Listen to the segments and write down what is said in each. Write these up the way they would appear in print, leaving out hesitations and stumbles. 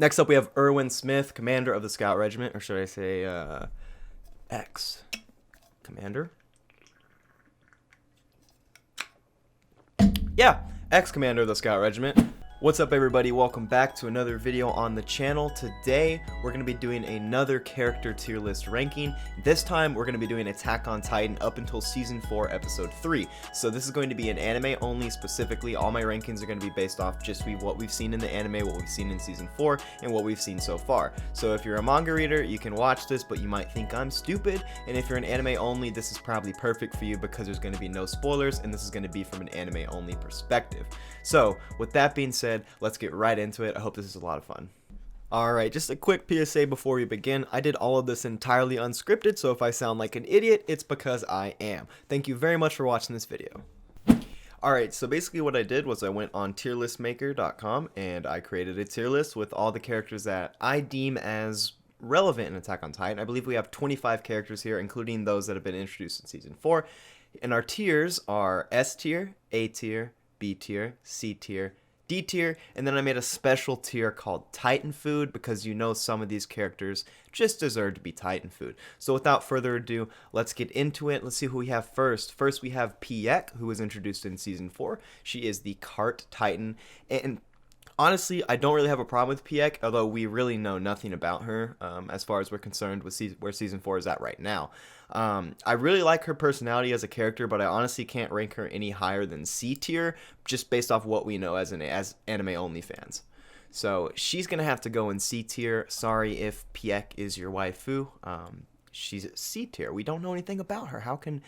Next up, we have Irwin Smith, commander of the Scout Regiment, or should I say, ex-commander? Yeah, ex-commander of the Scout Regiment. What's up, everybody? Welcome back to another video on the channel. Today, we're going to be doing another character tier list ranking. This time, we're going to be doing Attack on Titan up until Season 4, Episode 3. So this is going to be an anime only specifically. All my rankings are going to be based off just what we've seen in the anime, what we've seen in Season 4, and what we've seen so far. So if you're a manga reader, you can watch this, but you might think I'm stupid. And if you're an anime only, this is probably perfect for you because there's going to be no spoilers, and this is going to be from an anime only perspective. So with that being said, let's get right into it. I hope this is a lot of fun. Alright, just a quick PSA before we begin. I did all of this entirely unscripted, so if I sound like an idiot, it's because I am. Thank you very much for watching this video. Alright, so basically what I did was I went on tierlistmaker.com and I created a tier list with all the characters that I deem as relevant in Attack on Titan. I believe we have 25 characters here, including those that have been introduced in Season 4. And our tiers are S tier, A tier, B tier, C tier, D tier, and then I made a special tier called Titan Food because you know some of these characters just deserve to be Titan Food. So without further ado, let's get into it. Let's see who we have first. First we have Piek, who was introduced in Season 4. She is the Cart Titan, and honestly, I don't really have a problem with Piek, although we really know nothing about her as far as we're concerned with where Season 4 is at right now. I really like her personality as a character, but I honestly can't rank her any higher than C tier, just based off what we know as anime-only fans. So she's going to have to go in C tier. Sorry if Piek is your waifu. She's C tier. We don't know anything about her. How can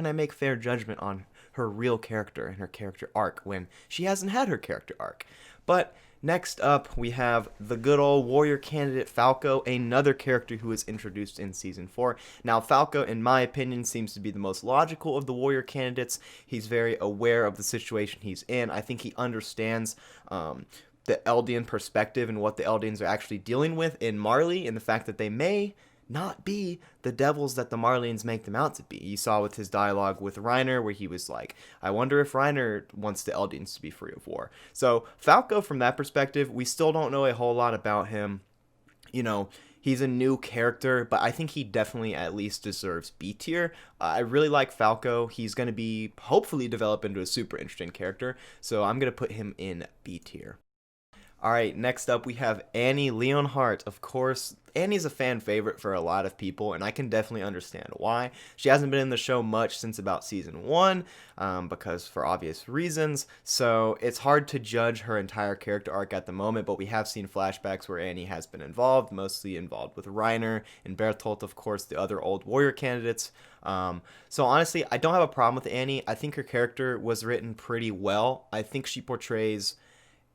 I make fair judgment on her real character and her character arc when she hasn't had her character arc? But next up, we have the good old warrior candidate Falco, another character who was introduced in Season 4. Now, Falco, in my opinion, seems to be the most logical of the warrior candidates. He's very aware of the situation he's in. I think he understands the Eldian perspective and what the Eldians are actually dealing with in Marley, and the fact that they may not be the devils that the Marlians make them out to be. You saw with his dialogue with Reiner where he was like, I wonder if Reiner wants the Eldians to be free of war. So Falco, from that perspective, we still don't know a whole lot about him. You know, he's a new character, but I think he definitely at least deserves B tier. I really like Falco. He's going to be hopefully develop into a super interesting character, so I'm going to put him in B tier. Alright, next up we have Annie Leonhardt. Of course, Annie's a fan favorite for a lot of people, and I can definitely understand why. She hasn't been in the show much since about Season 1, because for obvious reasons, so it's hard to judge her entire character arc at the moment, but we have seen flashbacks where Annie has been involved, mostly involved with Reiner and Bertolt, of course, the other old warrior candidates. So honestly, I don't have a problem with Annie. I think her character was written pretty well. I think she portrays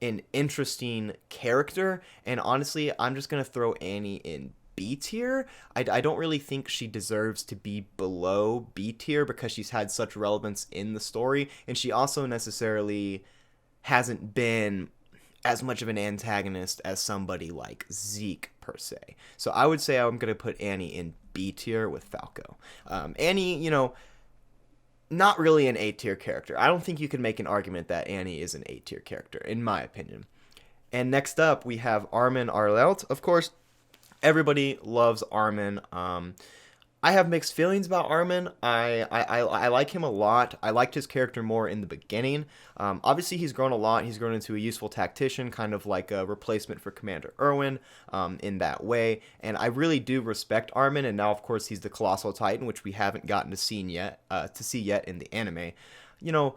an interesting character, and honestly, I'm just gonna throw Annie in B tier. I don't really think she deserves to be below B tier because she's had such relevance in the story, and she also necessarily hasn't been as much of an antagonist as somebody like Zeke per se. So I would say I'm gonna put Annie in B tier with Falco. Annie, you know, not really an A tier character. I don't think you can make an argument that Annie is an A tier character, in my opinion. And next up, we have Armin Arlelt. Of course, everybody loves Armin. I have mixed feelings about Armin. I like him a lot. I liked his character more in the beginning. Obviously, he's grown a lot. He's grown into a useful tactician, kind of like a replacement for Commander Erwin in that way. And I really do respect Armin. And now, of course, he's the Colossal Titan, which we haven't gotten to see yet in the anime. You know,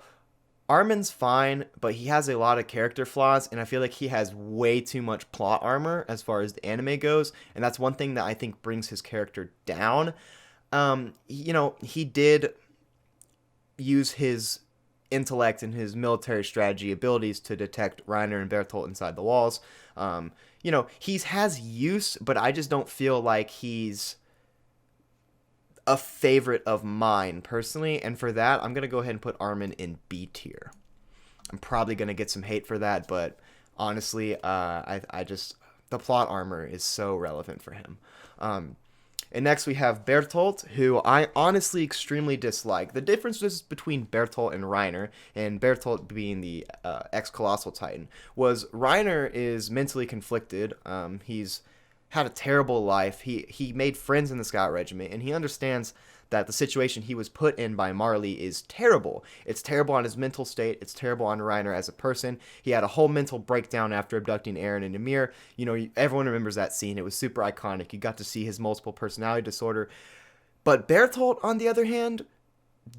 Armin's fine, but he has a lot of character flaws, and I feel like he has way too much plot armor as far as the anime goes, and that's one thing that I think brings his character down. You know, he did use his intellect and his military strategy abilities to detect Reiner and Bertolt inside the walls. You know, he has use, but I just don't feel like he's a favorite of mine personally, and for that I'm gonna go ahead and put Armin in B tier. I'm probably gonna get some hate for that, but honestly, I just, the plot armor is so relevant for him. And next we have Bertolt, who I honestly extremely dislike. The difference is between Bertolt and Reiner, and Bertolt being the ex-Colossal Titan, was Reiner is mentally conflicted. He's had a terrible life. He made friends in the Scout Regiment, and he understands that the situation he was put in by Marley is terrible. It's terrible on his mental state. It's terrible on Reiner as a person. He had a whole mental breakdown after abducting Eren and Emir. You know, everyone remembers that scene. It was super iconic. You got to see his multiple personality disorder. But Bertolt, on the other hand,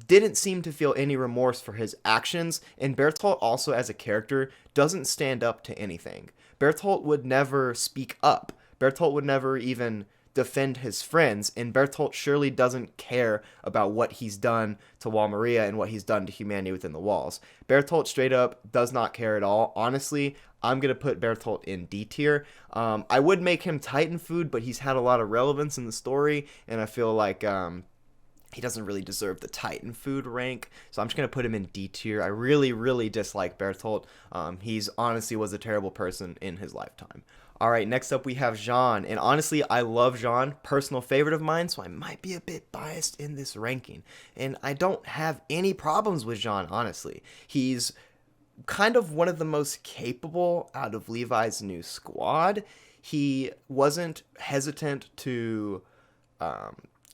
didn't seem to feel any remorse for his actions, and Bertolt also as a character doesn't stand up to anything. Bertolt would never speak up. Bertolt would never even defend his friends, and Bertolt surely doesn't care about what he's done to Wall Maria and what he's done to humanity within the walls. Bertolt straight up does not care at all. Honestly, I'm going to put Bertolt in D tier. I would make him Titan food, but he's had a lot of relevance in the story, and I feel like he doesn't really deserve the Titan food rank, so I'm just going to put him in D tier. I really, really dislike Bertolt. He's honestly was a terrible person in his lifetime. All right, next up we have Jean, and honestly, I love Jean, personal favorite of mine, so I might be a bit biased in this ranking, and I don't have any problems with Jean, honestly. He's kind of one of the most capable out of Levi's new squad. He wasn't hesitant to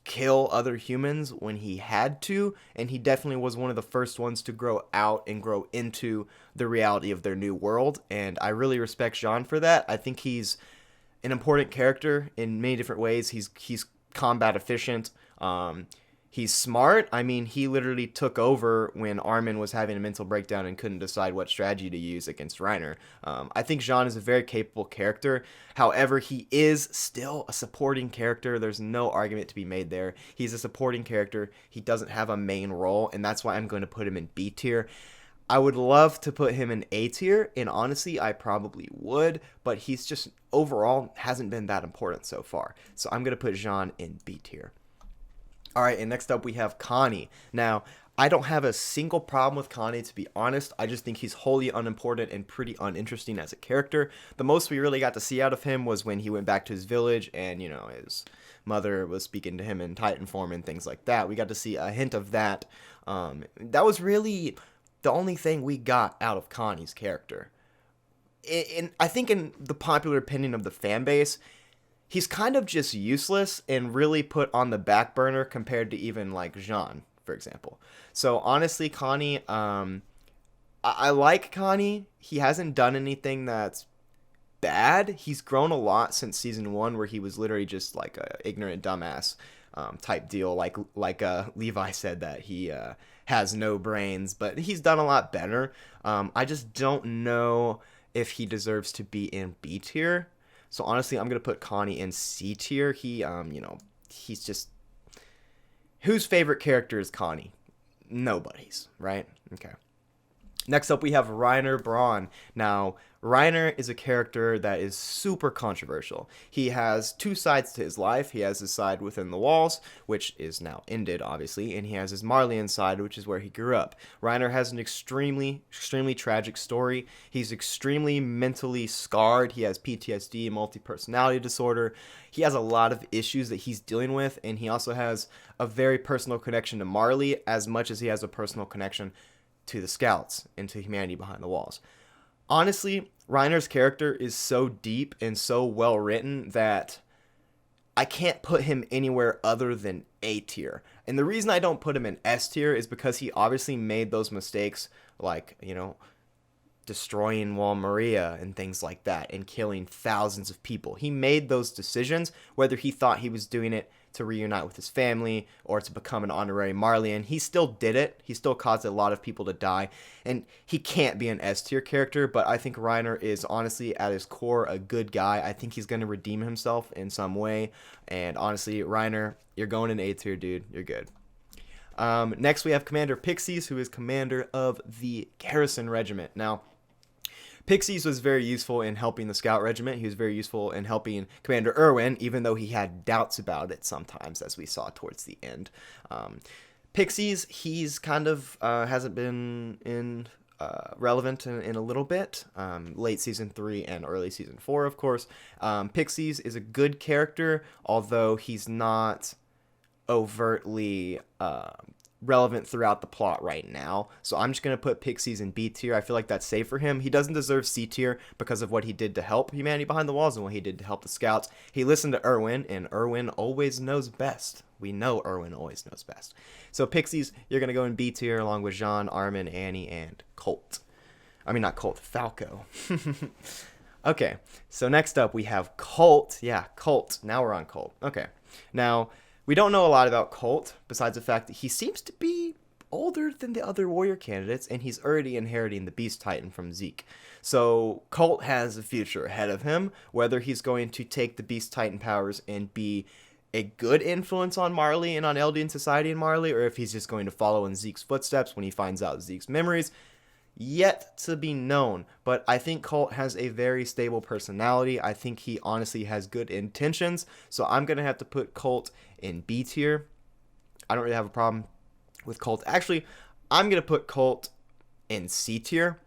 kill other humans when he had to, and he definitely was one of the first ones to grow out and grow into the reality of their new world, and I really respect Jean for that. I think he's an important character in many different ways. He's combat efficient. He's smart. I mean, he literally took over when Armin was having a mental breakdown and couldn't decide what strategy to use against Reiner. I think Jean is a very capable character. However, he is still a supporting character. There's no argument to be made there. He's a supporting character. He doesn't have a main role, and that's why I'm going to put him in B tier. I would love to put him in A tier, and honestly, I probably would, but he's just overall hasn't been that important so far. So I'm going to put Jean in B tier. All right, and next up we have Connie. Now, I don't have a single problem with Connie, to be honest. I just think he's wholly unimportant and pretty uninteresting as a character. The most we really got to see out of him was when he went back to his village and, you know, his mother was speaking to him in Titan form and things like that. We got to see a hint of that. That was really the only thing we got out of Connie's character. I think in the popular opinion of the fan base, he's kind of just useless and really put on the back burner compared to even like Jean, for example. So honestly, Connie, I like Connie. He hasn't done anything that's bad. He's grown a lot since season 1, where he was literally just like a ignorant dumbass type deal. Like Levi said that he has no brains, but he's done a lot better. I just don't know if he deserves to be in B tier. So honestly, I'm going to put Connie in C tier. He, he's just... Whose favorite character is Connie? Nobody's, right? Okay. Next up, we have Reiner Braun. Now, Reiner is a character that is super controversial. He has two sides to his life. He has his side within the walls, which is now ended, obviously, and he has his Marleyan side, which is where he grew up. Reiner has an extremely, extremely tragic story. He's extremely mentally scarred. He has PTSD, multi-personality disorder. He has a lot of issues that he's dealing with, and he also has a very personal connection to Marley, as much as he has a personal connection to the Scouts and to humanity behind the walls. Honestly, Reiner's character is so deep and so well written that I can't put him anywhere other than A tier. And the reason I don't put him in S tier is because he obviously made those mistakes, like, you know, destroying Wall Maria and things like that, and killing thousands of people. He made those decisions, whether he thought he was doing it to reunite with his family or to become an honorary Marleyan. He still did it. He still caused a lot of people to die, and he can't be an S tier character, but I think Reiner is honestly at his core a good guy. I think he's going to redeem himself in some way, and honestly, Reiner, you're going in A tier, dude. You're good. Next, we have Commander Pixies, who is commander of the Garrison Regiment. Now, Pixies was very useful in helping the Scout Regiment. He was very useful in helping Commander Erwin, even though he had doubts about it sometimes, as we saw towards the end. Pixies, he's kind of hasn't been in relevant in a little bit, late season 3 and early season 4, of course. Pixies is a good character, although he's not overtly relevant throughout the plot right now. So I'm just going to put Pixies in B tier. I feel like that's safe for him. He doesn't deserve C tier because of what he did to help humanity behind the walls and what he did to help the scouts. He listened to Erwin, and Erwin always knows best. We know Erwin always knows best. So Pixies, you're going to go in B tier along with Jean, Armin, Annie, and Colt. I mean, not Colt, Falco. Okay, so next up we have Colt. Yeah, Colt. Now we're on Colt. Okay, now we don't know a lot about Colt, besides the fact that he seems to be older than the other warrior candidates, and he's already inheriting the Beast Titan from Zeke. So Colt has a future ahead of him, whether he's going to take the Beast Titan powers and be a good influence on Marley and on Eldian society in Marley, or if he's just going to follow in Zeke's footsteps when he finds out Zeke's memories. Yet to be known, but I think Colt has a very stable personality. I think he honestly has good intentions, so I'm going to have to put Colt in B tier. I don't really have a problem with Colt. Actually, I'm going to put Colt in C tier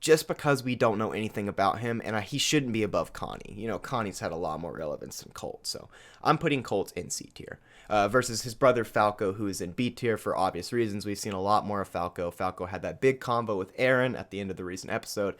just because we don't know anything about him, and he shouldn't be above Connie. You know, Connie's had a lot more relevance than Colt, so I'm putting Colt in C tier. Versus his brother Falco, who is in B tier for obvious reasons. We've seen a lot more of Falco. Falco had that big combo with Eren at the end of the recent episode.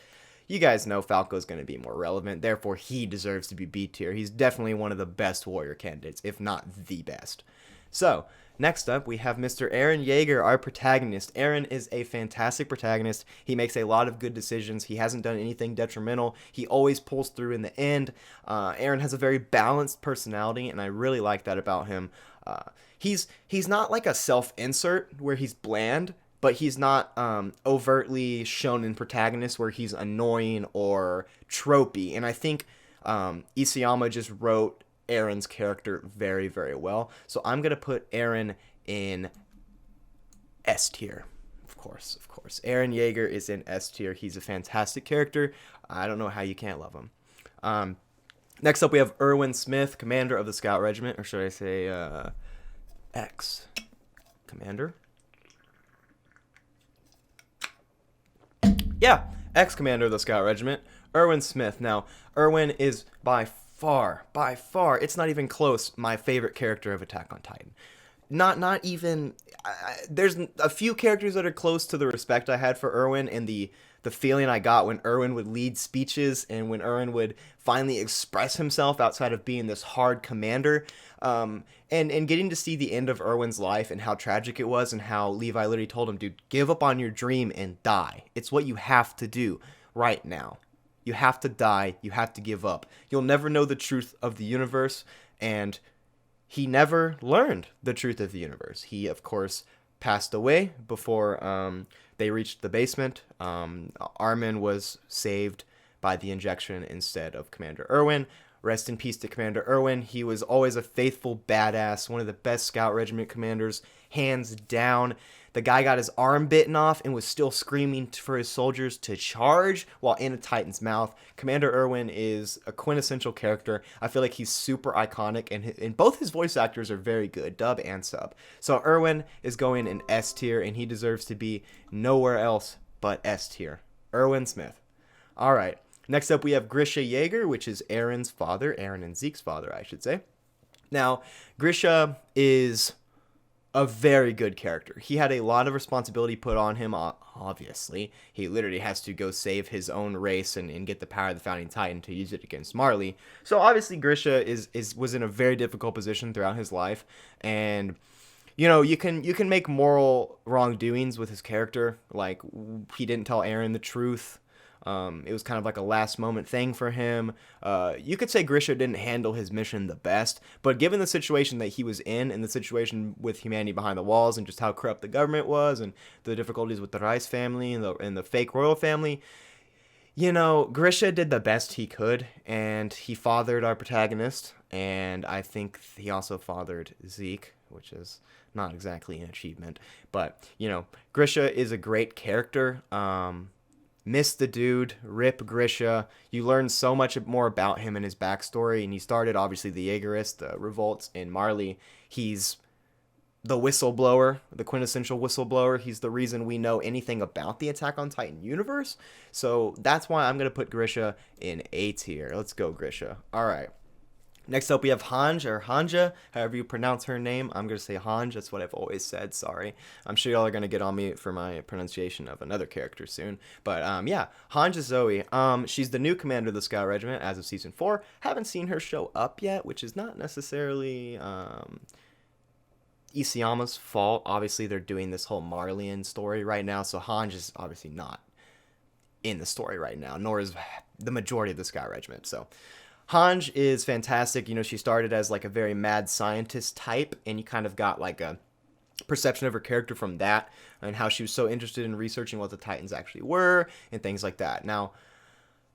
You guys know Falco's going to be more relevant, therefore he deserves to be B tier. He's definitely one of the best warrior candidates, if not the best. So, next up, we have Mr. Irwin Yeager, our protagonist. Eren is a fantastic protagonist. He makes a lot of good decisions. He hasn't done anything detrimental. He always pulls through in the end. Eren has a very balanced personality, and I really like that about him. He's not like a self-insert where he's bland, but he's not overtly shown in protagonist where he's annoying or tropey. And I think Isayama just wrote Eren's character very, very well. So I'm going to put Eren in S tier. Of course. Irwin Yeager is in S tier. He's a fantastic character. I don't know how you can't love him. Next up, we have Erwin Smith, commander of the Scout Regiment, or should I say ex-commander? Yeah, ex-commander of the Scout Regiment, Erwin Smith. Now, Erwin is by far, it's not even close, my favorite character of Attack on Titan. Not even, there's a few characters that are close to the respect I had for Erwin and the feeling I got when Erwin would lead speeches and when Erwin would finally express himself outside of being this hard commander. And getting to see the end of Erwin's life and how tragic it was and how Levi literally told him, dude, give up on your dream and die. It's what you have to do right now. You have to die. You have to give up. You'll never know the truth of the universe. And he never learned the truth of the universe. He, of course, passed away before they reached the basement. Armin was saved by the injection instead of Commander Erwin. Rest in peace to Commander Erwin. He was always a faithful badass, one of the best Scout Regiment commanders, hands down. The guy got his arm bitten off and was still screaming for his soldiers to charge while in a Titan's mouth. Commander Erwin is a quintessential character. I feel like he's super iconic, and both his voice actors are very good, dub and sub. So Erwin is going in S tier, and he deserves to be nowhere else but S tier. Erwin Smith. All right. Next up, we have Grisha Yeager, which is Eren's father, Eren and Zeke's father, I should say. Now, Grisha is a very good character. He had a lot of responsibility put on him, obviously. He literally has to go save his own race and get the power of the Founding Titan to use it against Marley. So obviously Grisha was in a very difficult position throughout his life. And, you know, you can make moral wrongdoings with his character. Like, he didn't tell Eren the truth. It was kind of like a last moment thing for him. You could say Grisha didn't handle his mission the best, but given the situation that he was in and the situation with humanity behind the walls and just how corrupt the government was and the difficulties with the Rice family and the fake royal family, you know, Grisha did the best he could, and he fathered our protagonist, and I think he also fathered Zeke, which is not exactly an achievement, but, you know, Grisha is a great character. Miss the dude, rip Grisha. You learn so much more about him and his backstory, and he started, obviously, the Jaegerist, the revolts in Marley. He's the whistleblower, the quintessential whistleblower. He's the reason we know anything about the Attack on Titan universe. So that's why I'm going to put Grisha in A tier. Let's go, Grisha. All right. Next up, we have Honja, however you pronounce her name. I'm going to say Honj. That's what I've always said. Sorry. I'm sure y'all are going to get on me for my pronunciation of another character soon. But, yeah, Honja Zoe. She's the new commander of the Scout Regiment as of Season 4. Haven't seen her show up yet, which is not necessarily Isayama's fault. Obviously, they're doing this whole Marlian story right now, so Honj is obviously not in the story right now, nor is the majority of the Scout Regiment, so... Honj is fantastic. You know, she started as like a very mad scientist type, and you kind of got like a perception of her character from that and how she was so interested in researching what the Titans actually were and things like that. Now,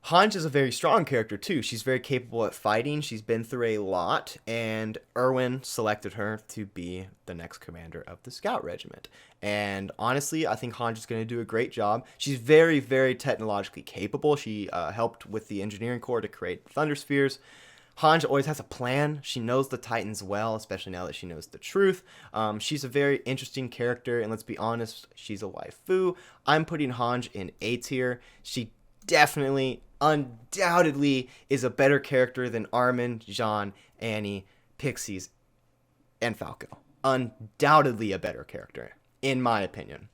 Honj is a very strong character too. She's very capable at fighting. She's been through a lot, and Erwin selected her to be the next commander of the Scout Regiment. And honestly, I think Honj is going to do a great job. She's very, very technologically capable. She helped with the engineering corps to create Thunder Spheres. Honj always has a plan. She knows the Titans well, especially now that she knows the truth. She's a very interesting character, and let's be honest, she's a waifu. I'm putting Honj in A tier. She definitely, undoubtedly, is a better character than Armin, Jean, Annie, Pixies, and Falco. Undoubtedly a better character, in my opinion.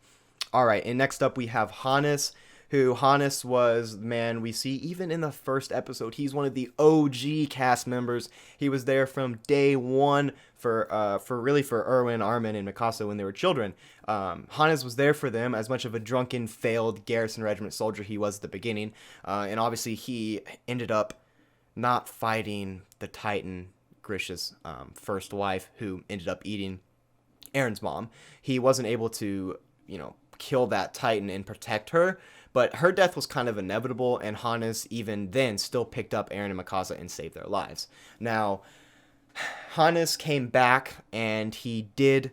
All right, and next up we have Hannes, who Hannes was, man, we see even in the first episode, he's one of the OG cast members. He was there from day one for Erwin, Armin, and Mikasa when they were children. Hannes was there for them as much of a drunken, failed garrison regiment soldier he was at the beginning. And obviously he ended up not fighting the Titan, Grisha's first wife, who ended up eating Aaron's mom. He wasn't able to, you know, kill that Titan and protect her, but her death was kind of inevitable, and Hannes even then still picked up Aaron and Mikasa and saved their lives. Now, Hannes came back, and he did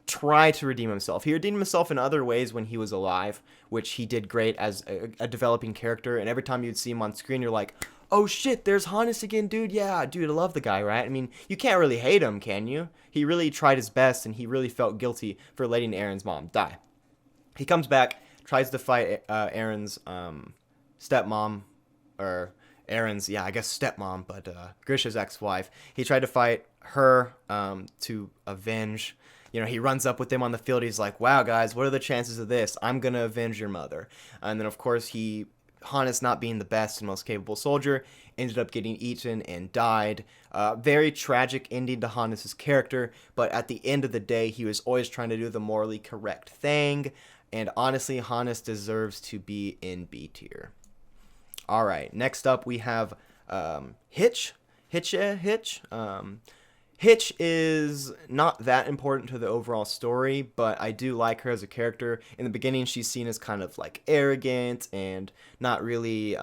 try to redeem himself. He redeemed himself in other ways when he was alive, which he did great as a developing character, and every time you'd see him on screen, you're like, oh shit, there's Hannes again, dude. Yeah, dude, I love the guy, right? I mean, you can't really hate him, can you? He really tried his best, and he really felt guilty for letting Aaron's mom die. He comes back, tries to fight Aaron's stepmom, or Aaron's, yeah, I guess stepmom, but Grisha's ex-wife. He tried to fight her to avenge. You know, he runs up with them on the field. He's like, wow, guys, what are the chances of this? I'm going to avenge your mother. And then, of course, Hannes, not being the best and most capable soldier, ended up getting eaten and died. Very tragic ending to Hannes' character, but at the end of the day, he was always trying to do the morally correct thing. And honestly, Hannes deserves to be in B tier. All right, next up we have Hitch. Hitch. Hitch is not that important to the overall story, but I do like her as a character. In the beginning, she's seen as kind of like arrogant and not really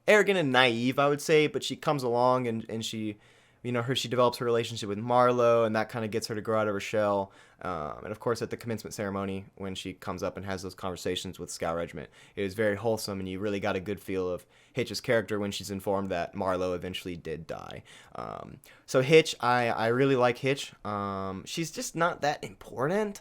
arrogant and naive, I would say, but she comes along and she, you know, she develops her relationship with Marlo, and that kind of gets her to grow out of her shell. And of course, at the commencement ceremony, when she comes up and has those conversations with Scout Regiment, it is very wholesome, and you really got a good feel of Hitch's character when she's informed that Marlo eventually did die. So Hitch, I really like Hitch. She's just not that important,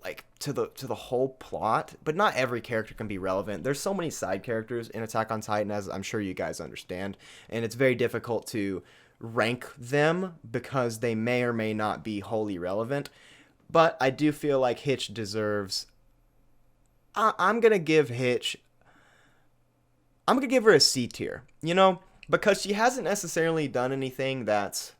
like to the whole plot, but not every character can be relevant. There's so many side characters in Attack on Titan, as I'm sure you guys understand, and it's very difficult to rank them because they may or may not be wholly relevant. But I do feel like Hitch deserves... I'm going to give her a C tier, you know, because she hasn't necessarily done anything that's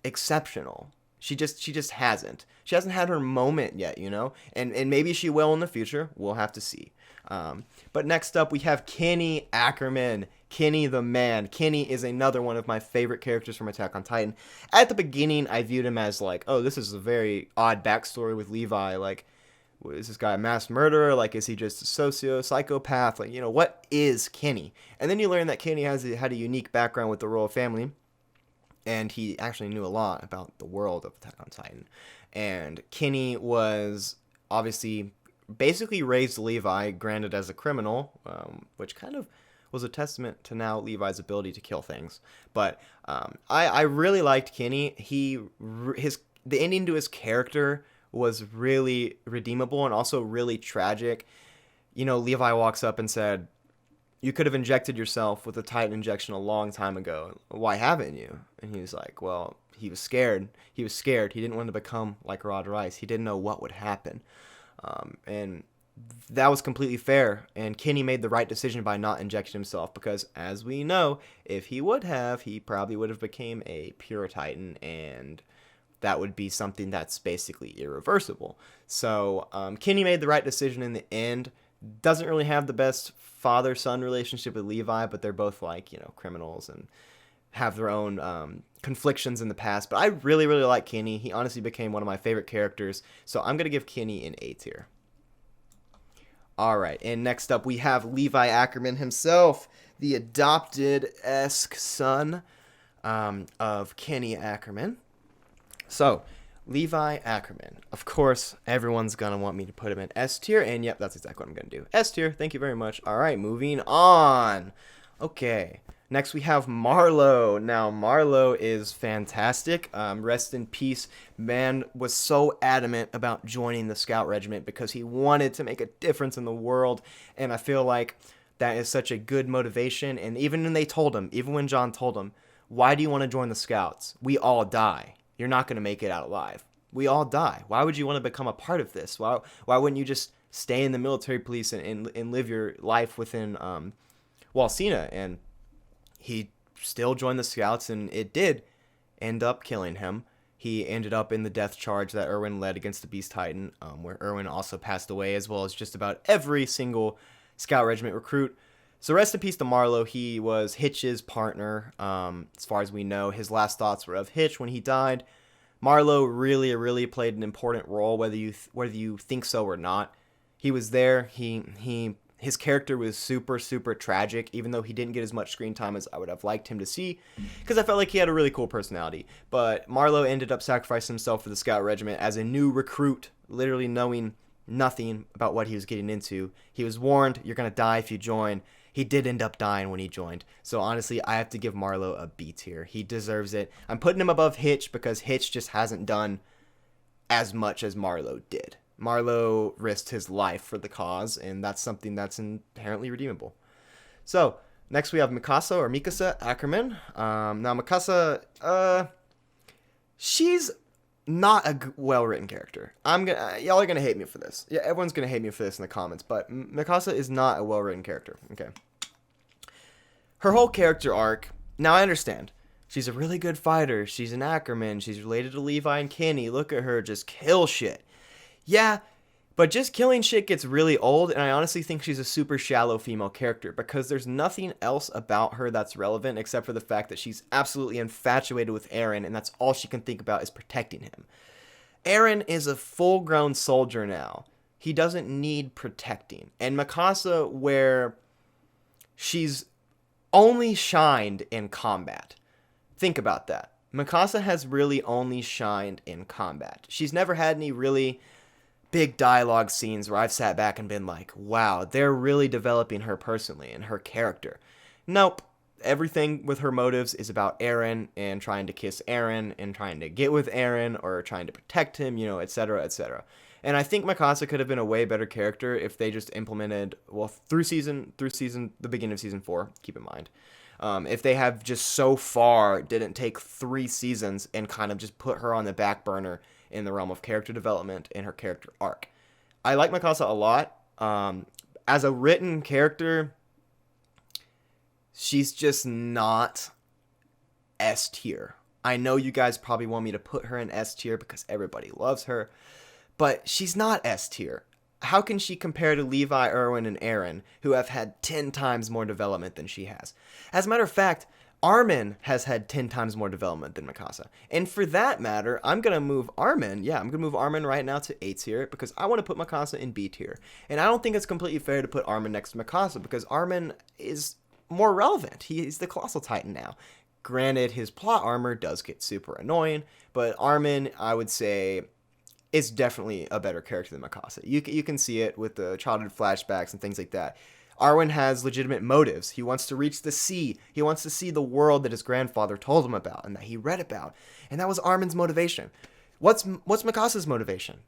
exceptional. She just hasn't. She hasn't had her moment yet, you know, and maybe she will in the future. We'll have to see. But next up, we have Kenny Ackerman. Kenny the man. Kenny is another one of my favorite characters from Attack on Titan. At the beginning, I viewed him as like, oh, this is a very odd backstory with Levi. Like, is this guy a mass murderer? Like, is he just a psychopath? Like, you know, what is Kenny? And then you learn that Kenny had a unique background with the royal family, and he actually knew a lot about the world of Attack on Titan. And Kenny was obviously basically raised Levi, granted as a criminal, which kind of was a testament to now Levi's ability to kill things. But I really liked Kenny. the ending to his character was really redeemable and also really tragic. You know, Levi walks up and said, "You could have injected yourself with a Titan injection a long time ago. Why haven't you?" And he was like, well, he was scared. He was scared. He didn't want to become like Rod Rice. He didn't know what would happen. And that was completely fair. And Kenny made the right decision by not injecting himself because, as we know, if he would have, he probably would have became a pure Titan, and that would be something that's basically irreversible. So Kenny made the right decision in the end. Doesn't really have the best father-son relationship with Levi, but they're both like, you know, criminals and have their own conflictions in the past. But I really, really like Kenny. He honestly became one of my favorite characters. So I'm going to give Kenny an A tier. All right, and next up we have Levi Ackerman himself, the adopted-esque son of Kenny Ackerman. So, Levi Ackerman. Of course, everyone's going to want me to put him in S tier, and yep, that's exactly what I'm going to do. S tier, thank you very much. All right, moving on. Okay, next we have Marlo. Now, Marlo is fantastic. Rest in peace. Man was so adamant about joining the Scout Regiment because he wanted to make a difference in the world, and I feel like that is such a good motivation. And even when John told him, why do you want to join the Scouts? We all die. You're not going to make it out alive. We all die. Why would you want to become a part of this? Why wouldn't you just stay in the military police and live your life within Walsena? And he still joined the Scouts, and it did end up killing him. He ended up in the death charge that Irwin led against the Beast Titan, where Irwin also passed away, as well as just about every single Scout Regiment recruit. So rest in peace to Marlo. He was Hitch's partner, as far as we know. His last thoughts were of Hitch when he died. Marlo really played an important role, whether you think so or not. He was there. His character was super tragic, even though he didn't get as much screen time as I would have liked him to see, because I felt like he had a really cool personality. But Marlo ended up sacrificing himself for the Scout Regiment as a new recruit, literally knowing nothing about what he was getting into. He was warned, you're going to die if you join. He did end up dying when he joined. So honestly, I have to give Marlo a B tier. He deserves it. I'm putting him above Hitch because Hitch just hasn't done as much as Marlo did. Marlo risked his life for the cause, and that's something that's inherently redeemable. So next we have Mikasa Ackerman. Now Mikasa, she's not a well-written character. Y'all are gonna hate me for this. Yeah, everyone's gonna hate me for this in the comments, but Mikasa is not a well-written character. Okay. Her whole character arc. Now I understand. She's a really good fighter. She's an Ackerman. She's related to Levi and Kenny. Look at her, just kill shit. Yeah, but just killing shit gets really old, and I honestly think she's a super shallow female character because there's nothing else about her that's relevant except for the fact that she's absolutely infatuated with Eren, and that's all she can think about is protecting him. Eren is a full-grown soldier now. He doesn't need protecting. And Mikasa, where she's only shined in combat. Think about that. Mikasa has really only shined in combat. She's never had any really big dialogue scenes where I've sat back and been like, wow, they're really developing her personally and her character. Nope. Everything with her motives is about Eren and trying to kiss Eren and trying to get with Eren or trying to protect him, you know, etc., etc. And I think Mikasa could have been a way better character if they just implemented, well, through the beginning of season 4, keep in mind. If they have just so far didn't take 3 seasons and kind of just put her on the back burner in the realm of character development and her character arc. I like Mikasa a lot. As a written character, she's just not S tier. I know you guys probably want me to put her in S tier because everybody loves her, but she's not S tier. How can she compare to Levi, Irwin, and Eren, who have had 10 times more development than she has? As a matter of fact, Armin has had 10 times more development than Mikasa. And for that matter, I'm going to move Armin. Yeah, I'm going to move Armin right now to A tier because I want to put Mikasa in B tier. And I don't think it's completely fair to put Armin next to Mikasa because Armin is more relevant. He's the Colossal Titan now. Granted, his plot armor does get super annoying, but Armin, I would say, is definitely a better character than Mikasa. You can see it with the childhood flashbacks and things like that. Arwen has legitimate motives. He wants to reach the sea. He wants to see the world that his grandfather told him about and that he read about. And that was Armin's motivation. What's Mikasa's motivation?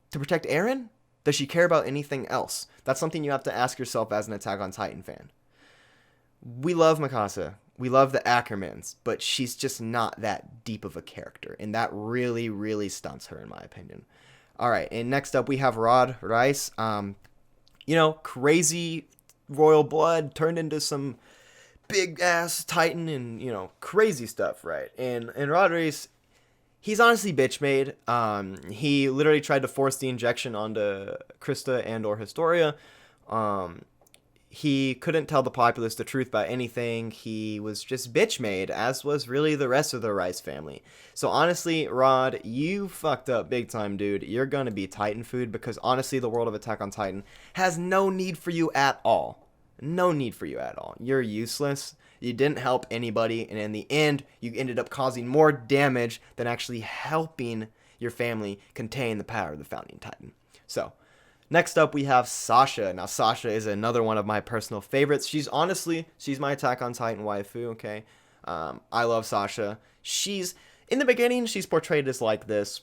To protect Eren? Does she care about anything else? That's something you have to ask yourself as an Attack on Titan fan. We love Mikasa. We love the Ackermans, but she's just not that deep of a character, and that really, really stunts her, in my opinion. All right, and next up we have Rod Reiss. Crazy royal blood turned into some big ass Titan, and crazy stuff, right? And Rod Reiss, he's honestly bitch made. He literally tried to force the injection onto Krista and or Historia. He couldn't tell the populace the truth about anything. He was just bitch made, as was really the rest of the Rice family. So honestly, Rod, you fucked up big time, dude. You're gonna be Titan food, because honestly, the world of Attack on Titan has no need for you at all. No need for you at all. You're useless. You didn't help anybody, and in the end, you ended up causing more damage than actually helping your family contain the power of the Founding Titan. So, next up, we have Sasha. Now, Sasha is another one of my personal favorites. She's my Attack on Titan waifu, okay? I love Sasha. In the beginning, she's portrayed as like this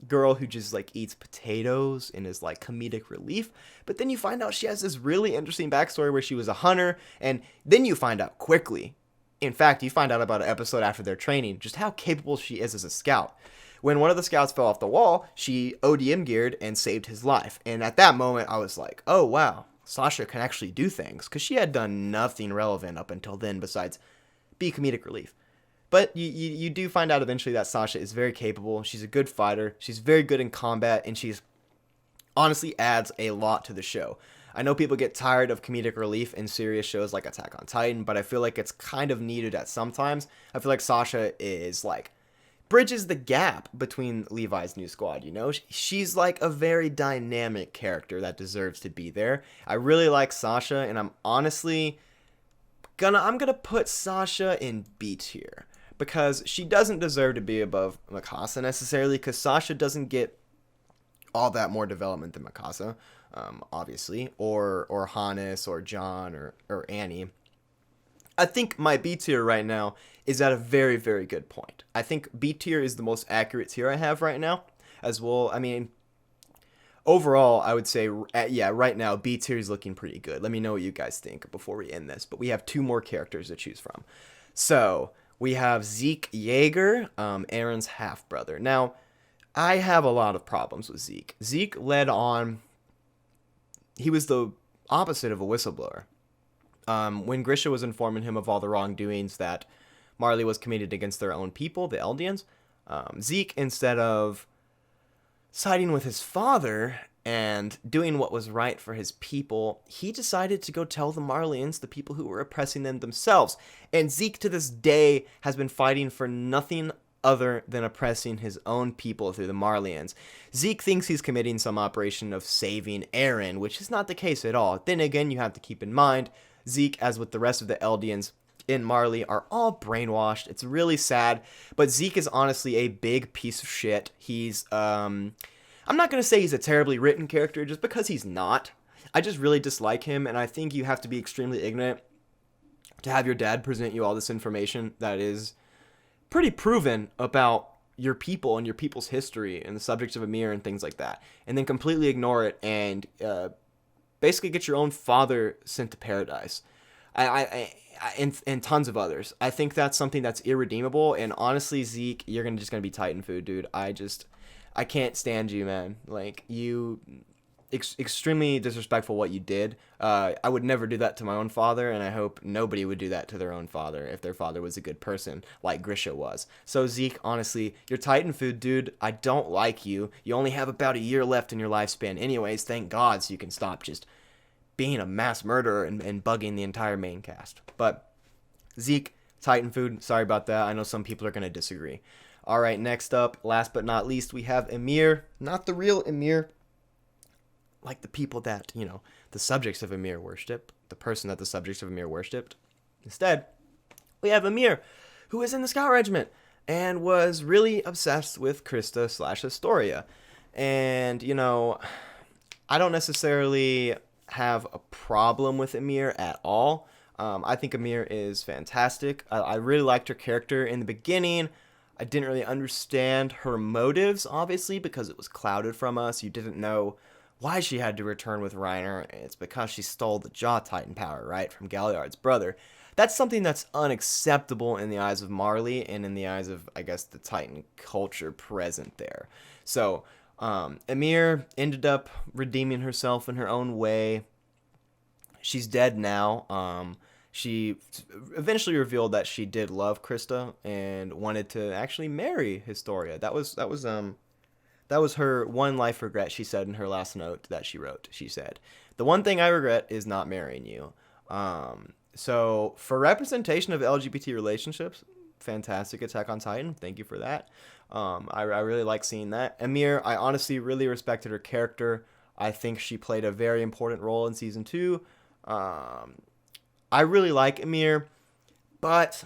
girl who just like eats potatoes and is like comedic relief, but then you find out she has this really interesting backstory where she was a hunter, and then you find out quickly, in fact you find out about an episode after their training, just how capable she is as a scout. When one of the scouts fell off the wall, she ODM geared and saved his life, and at that moment I was like, oh wow, Sasha can actually do things, because she had done nothing relevant up until then besides be comedic relief. But you do find out eventually that Sasha is very capable. She's a good fighter. She's very good in combat, and she's honestly adds a lot to the show. I know people get tired of comedic relief in serious shows like Attack on Titan, but I feel like it's kind of needed at sometimes. I feel like Sasha is like bridges the gap between Levi's new squad, She's like a very dynamic character that deserves to be there. I really like Sasha, and I'm honestly gonna put Sasha in B tier, because she doesn't deserve to be above Mikasa necessarily, because Sasha doesn't get all that more development than Mikasa, obviously, or Hannes, or John, or Annie. I think my B tier right now is at a very, very good point. I think B tier is the most accurate tier I have right now, as well. I mean, overall, I would say, right now, B tier is looking pretty good. Let me know what you guys think before we end this, but we have 2 more characters to choose from. So, we have Zeke Yeager, Eren's half-brother. Now, I have a lot of problems with Zeke. Zeke he was the opposite of a whistleblower. When Grisha was informing him of all the wrongdoings that Marley was committed against their own people, the Eldians, Zeke, instead of siding with his father and doing what was right for his people, he decided to go tell the Marleyans, the people who were oppressing them themselves. And Zeke to this day has been fighting for nothing other than oppressing his own people through the Marleyans. Zeke thinks he's committing some operation of saving Eren, which is not the case at all. Then again, you have to keep in mind, Zeke, as with the rest of the Eldians in Marley, are all brainwashed. It's really sad, but Zeke is honestly a big piece of shit. He's, I'm not going to say he's a terribly written character, just because he's not. I just really dislike him, and I think you have to be extremely ignorant to have your dad present you all this information that is pretty proven about your people and your people's history and the subjects of Emir and things like that, and then completely ignore it and basically get your own father sent to paradise. And tons of others. I think that's something that's irredeemable, and honestly, Zeke, you're just going to be Titan food, dude. I can't stand you, man. Like, you extremely disrespectful what you did. I would never do that to my own father, and I hope nobody would do that to their own father if their father was a good person, like Grisha was. So, Zeke, honestly, you're Titan food, dude. I don't like you. You only have about a year left in your lifespan anyways, thank God, so you can stop just being a mass murderer and bugging the entire main cast. But, Zeke, Titan food, sorry about that. I know some people are going to disagree. Alright, next up, last but not least, we have Emir. Not the real Emir, like the people that, the subjects of Emir worshipped, the person that the subjects of Emir worshipped. Instead, we have Emir, who is in the Scout Regiment, and was really obsessed with Krista / Historia. And, I don't necessarily have a problem with Emir at all. I think Emir is fantastic. I really liked her character in the beginning. I didn't really understand her motives, obviously, because it was clouded from us. You didn't know why she had to return with Reiner. It's because she stole the Jaw Titan power, right, from Galliard's brother. That's something that's unacceptable in the eyes of Marley and in the eyes of, I guess, the Titan culture present there. So, Emir ended up redeeming herself in her own way. She's dead now. She eventually revealed that she did love Krista and wanted to actually marry Historia. That was her one life regret. She said in her last note that she wrote. She said, "The one thing I regret is not marrying you." So for representation of LGBT relationships, fantastic Attack on Titan. Thank you for that. I really like seeing that. Emir, I honestly really respected her character. I think she played a very important role in season 2. I really like Emir, but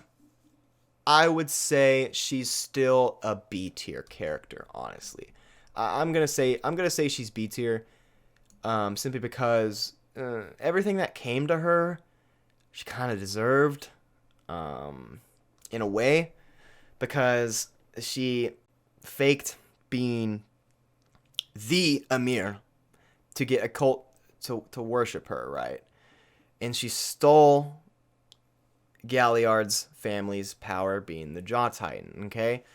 I would say she's still a B tier character. Honestly, I'm gonna say she's B tier, simply because everything that came to her, she kind of deserved, in a way, because she faked being the Emir to get a cult to worship her, right? And she stole Galliard's family's power, being the Jaw Titan, okay?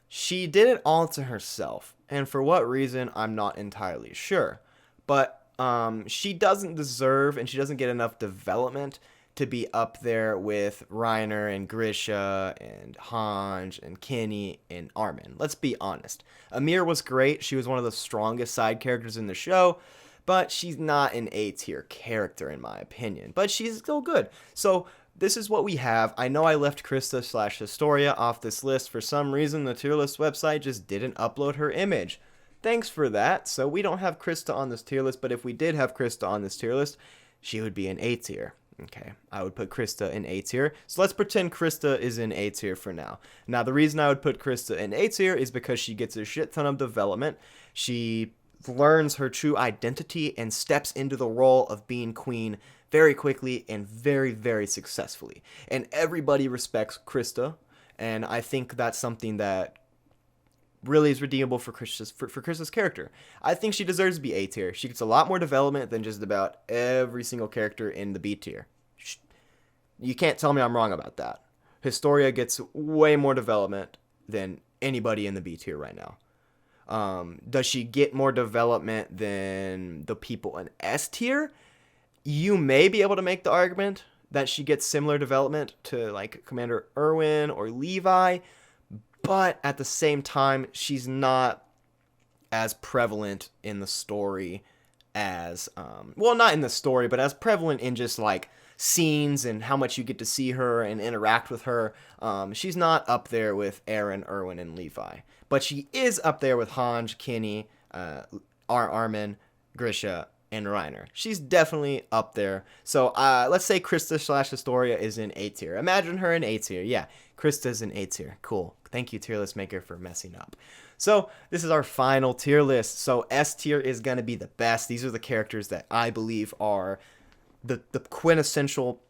She did it all to herself, and for what reason, I'm not entirely sure. But she doesn't deserve, and she doesn't get enough development to be up there with Reiner and Grisha and Honja and Connie and Armin. Let's be honest. Emir was great. She was one of the strongest side characters in the show, but she's not an A-tier character in my opinion. But she's still good. So this is what we have. I know I left Krista/Historia off this list. For some reason, the tier list website just didn't upload her image. Thanks for that. So we don't have Krista on this tier list, but if we did have Krista on this tier list, she would be an A-tier. Okay, I would put Krista in A tier. So let's pretend Krista is in A tier for now. Now, the reason I would put Krista in A tier is because she gets a shit ton of development. She learns her true identity and steps into the role of being queen very quickly and very, very successfully. And everybody respects Krista, and I think that's something that really is redeemable for Krista's character. I think she deserves to be A tier. She gets a lot more development than just about every single character in the B tier. You can't tell me I'm wrong about that. Historia gets way more development than anybody in the B tier right now. Does she get more development than the people in S tier? You may be able to make the argument that she gets similar development to like Commander Erwin or Levi, but at the same time, she's not as prevalent in the story as, well, not in the story, but as prevalent in just like scenes and how much you get to see her and interact with her. She's not up there with Eren, Erwin, and Levi, but she is up there with Honja, Connie, Armin, Grisha, and Reiner. She's definitely up there. So let's say Krista/Historia is in A tier. Imagine her in A tier. Yeah, Krista's in A tier. Cool. Thank you, tier list maker, for messing up. So this is our final tier list. So S tier is going to be the best. These are the characters that I believe are the quintessential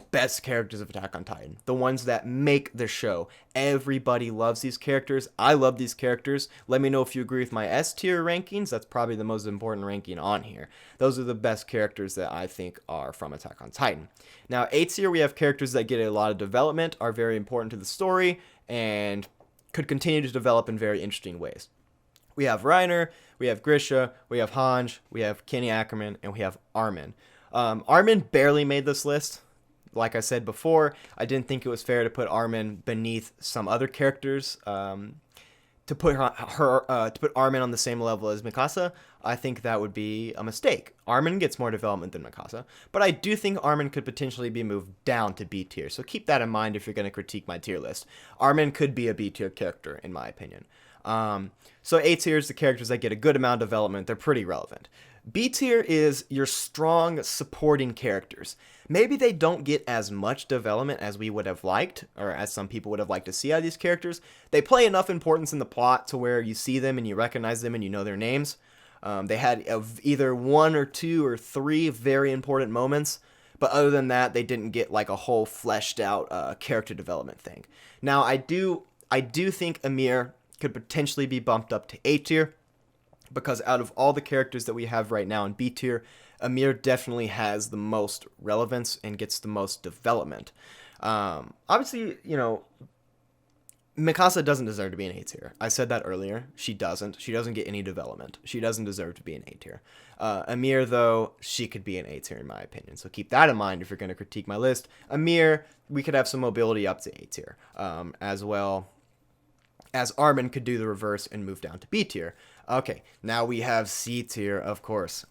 best characters of Attack on Titan. The ones that make the show. Everybody loves these characters. I love these characters. Let me know if you agree with my S tier rankings. That's probably the most important ranking on here. Those are the best characters that I think are from Attack on Titan. Now, A tier, we have characters that get a lot of development, are very important to the story, and could continue to develop in very interesting ways. We have Reiner, we have Grisha, we have Honja, we have Connie Ackerman, and we have Armin. Armin barely made this list. Like I said before, I didn't think it was fair to put Armin beneath some other characters. To put Armin on the same level as Mikasa, I think that would be a mistake. Armin gets more development than Mikasa, but I do think Armin could potentially be moved down to B tier. So keep that in mind if you're going to critique my tier list. Armin could be a B tier character, in my opinion. So A tier is the characters that get a good amount of development. They're pretty relevant. B tier is your strong supporting characters. Maybe they don't get as much development as we would have liked, or as some people would have liked to see out of these characters. They play enough importance in the plot to where you see them and you recognize them and you know their names. They had either 1 or 2 or 3 very important moments, but other than that, they didn't get like a whole fleshed out character development thing. Now, I do think Emir could potentially be bumped up to A tier, because out of all the characters that we have right now in B tier, Emir definitely has the most relevance and gets the most development. Obviously, you know, Mikasa doesn't deserve to be an A tier. I said that earlier. She doesn't. She doesn't get any development. She doesn't deserve to be an A tier. Emir, though, she could be an A tier in my opinion. So keep that in mind if you're going to critique my list. Emir, we could have some mobility up to A tier, as well as Armin could do the reverse and move down to B tier. Okay, now we have C tier, of course.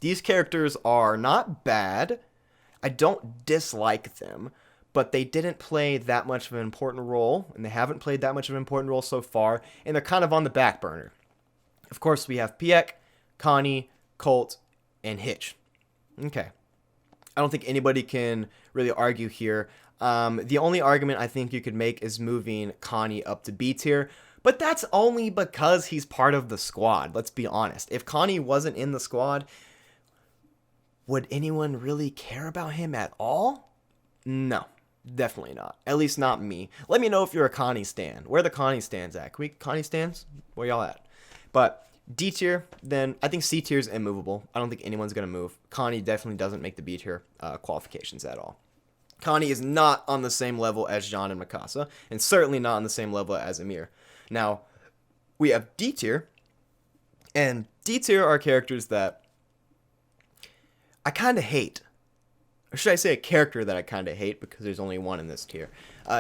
These characters are not bad. I don't dislike them, but they didn't play that much of an important role, and they haven't played that much of an important role so far, and they're kind of on the back burner. Of course, we have Piek, Connie, Colt, and Hitch. Okay. I don't think anybody can really argue here. The only argument I think you could make is moving Connie up to B tier, but that's only because he's part of the squad, let's be honest. If Connie wasn't in the squad, would anyone really care about him at all? No, definitely not. At least not me. Let me know if you're a Connie stan. Where are the Connie stans at? Can we Connie stans? Where y'all at? But D tier, then I think C tier is immovable. I don't think anyone's going to move. Connie definitely doesn't make the B tier qualifications at all. Connie is not on the same level as Jean and Mikasa, and certainly not on the same level as Emir. Now, we have D tier, and D tier are characters that I kind of hate. Or should I say a character that I kind of hate, because there's only one in this tier.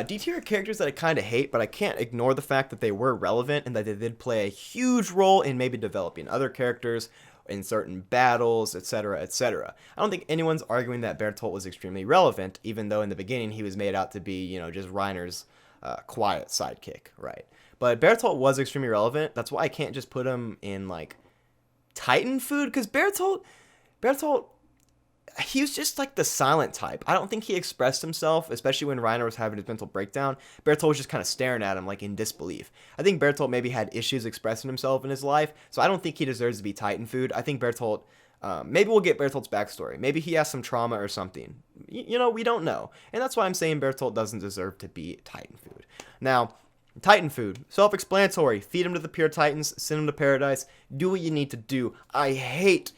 D tier are characters that I kind of hate, but I can't ignore the fact that they were relevant and that they did play a huge role in maybe developing other characters in certain battles, etc., etc. I don't think anyone's arguing that Bertolt was extremely relevant, even though in the beginning he was made out to be, you know, just Reiner's quiet sidekick, right? But Bertolt was extremely relevant. That's why I can't just put him in, like, Titan food, because Bertolt, he was just like the silent type. I don't think he expressed himself, especially when Reiner was having his mental breakdown. Bertolt was just kind of staring at him like in disbelief. I think Bertolt maybe had issues expressing himself in his life, so I don't think he deserves to be Titan food. I think Bertolt, maybe we'll get Bertolt's backstory. Maybe he has some trauma or something. You know, we don't know. And that's why I'm saying Bertolt doesn't deserve to be Titan food. Now, Titan food, self-explanatory. Feed him to the pure Titans, send him to paradise, do what you need to do. I hate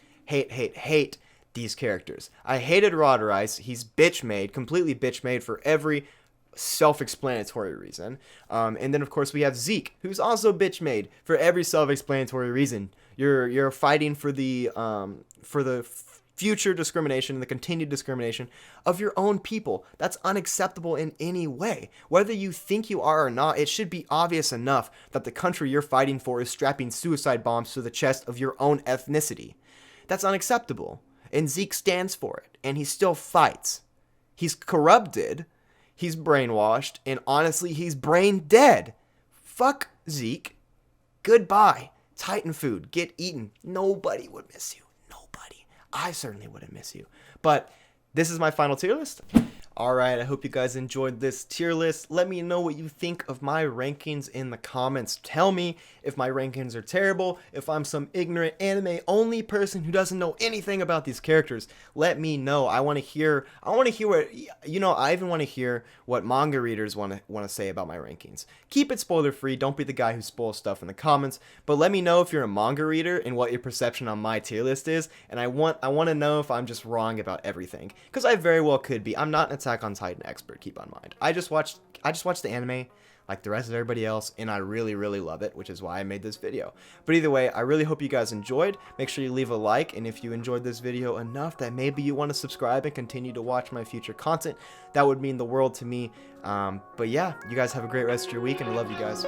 these characters. I hated Roderice. He's bitch made, completely bitch made for every self-explanatory reason. And then of course we have Zeke, who's also bitch made for every self-explanatory reason. You're fighting for the future discrimination and the continued discrimination of your own people. That's unacceptable in any way. Whether you think you are or not, it should be obvious enough that the country you're fighting for is strapping suicide bombs to the chest of your own ethnicity. That's unacceptable. And Zeke stands for it, and he still fights. He's corrupted, he's brainwashed, and honestly, he's brain dead. Fuck Zeke. Goodbye. Titan food. Get eaten. Nobody would miss you. Nobody. I certainly wouldn't miss you. But this is my final tier list. Alright, I hope you guys enjoyed this tier list. Let me know what you think of my rankings in the comments. Tell me if my rankings are terrible, if I'm some ignorant anime-only person who doesn't know anything about these characters. Let me know. I want to hear what, you know, I even want to hear what manga readers want to say about my rankings. Keep it spoiler-free. Don't be the guy who spoils stuff in the comments, but let me know if you're a manga reader and what your perception on my tier list is, and I want to know if I'm just wrong about everything, because I very well could be. I'm not an Attack on Titan expert, keep on mind. I just watched the anime like the rest of everybody else, and I really love it, which is why I made this video. But either way, I really hope you guys enjoyed. Make sure you leave a like, and if you enjoyed this video enough that maybe you want to subscribe and continue to watch my future content, that would mean the world to me. But yeah, you guys have a great rest of your week, and I love you guys.